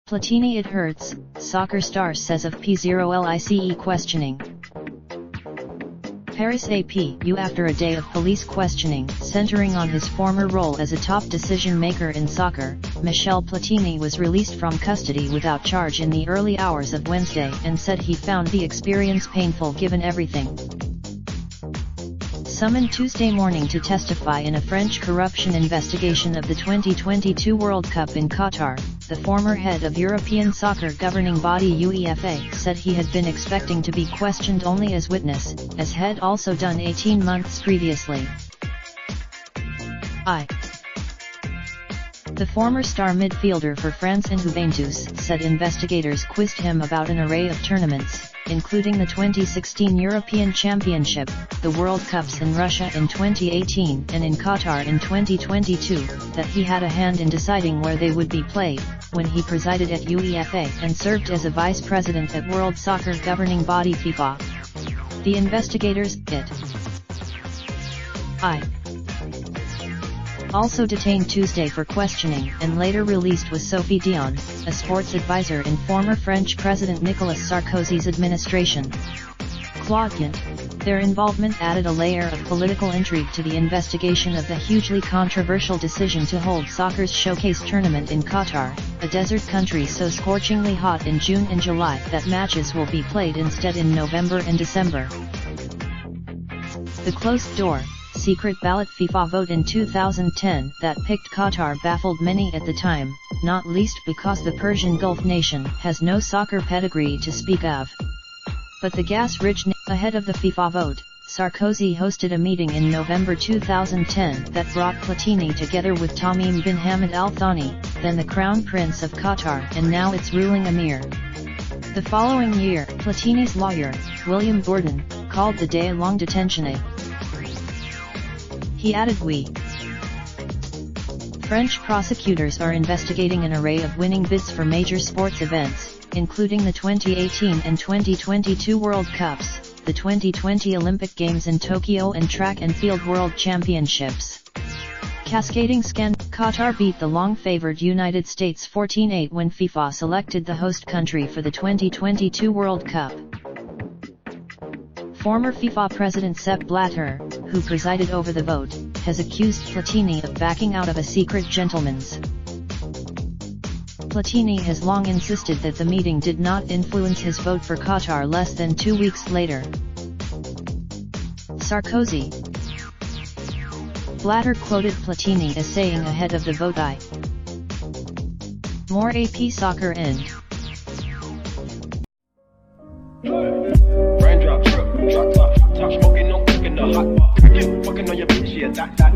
Platini It hurts, soccer star says of p0lice questioning. Paris AP after a day of police questioning centering on his former role as a top decision-maker in soccer, Michel Platini was released from custody without charge in the early hours of Wednesday and said he found the experience painful given everything. Summoned Tuesday morning to testify in a French corruption investigation of the 2022 World Cup in Qatar, the former head of European soccer governing body UEFA said he had been expecting to be questioned only as witness, as had also done 18 months previously. The former star midfielder for France and Juventus said investigators quizzed him about an array of tournaments, including the 2016 European Championship, the World Cups in Russia in 2018 and in Qatar in 2022, that he had a hand in deciding where they would be played, when he presided at UEFA and served as a vice president at World Soccer governing body FIFA. The investigators, also detained Tuesday for questioning and later released was Sophie Dion, a sports advisor in former French President Nicolas Sarkozy's administration. Their involvement added a layer of political intrigue to the investigation of the hugely controversial decision to hold soccer's showcase tournament in Qatar, a desert country so scorchingly hot in June and July that matches will be played instead in November and December. The closed-door, secret ballot FIFA vote in 2010 that picked Qatar baffled many at the time, not least because the Persian Gulf nation has no soccer pedigree to speak of. But the gas-rich ahead of the FIFA vote, Sarkozy hosted a meeting in November 2010 that brought Platini together with Tamim bin Hamad Al Thani, then the Crown Prince of Qatar and now its ruling emir. The following year, Platini's lawyer, William Gordon, called the day-long detention a He added French prosecutors are investigating an array of winning bids for major sports events, including the 2018 and 2022 World Cups, the 2020 Olympic Games in Tokyo and Track and Field World Championships. Cascading scandal: Qatar beat the long-favored United States 14-8 when FIFA selected the host country for the 2022 World Cup. Former FIFA President Sepp Blatter, who presided over the vote, has accused Platini of backing out of a secret gentleman's. Platini has long insisted that the meeting did not influence his vote for Qatar less than 2 weeks later. Sarkozy. Blatter quoted Platini as saying ahead of the vote more AP soccer end. Raindrop, drip, drop top, top smoking, no cooking the hot pot. You fucking on your bitch, yeah, that.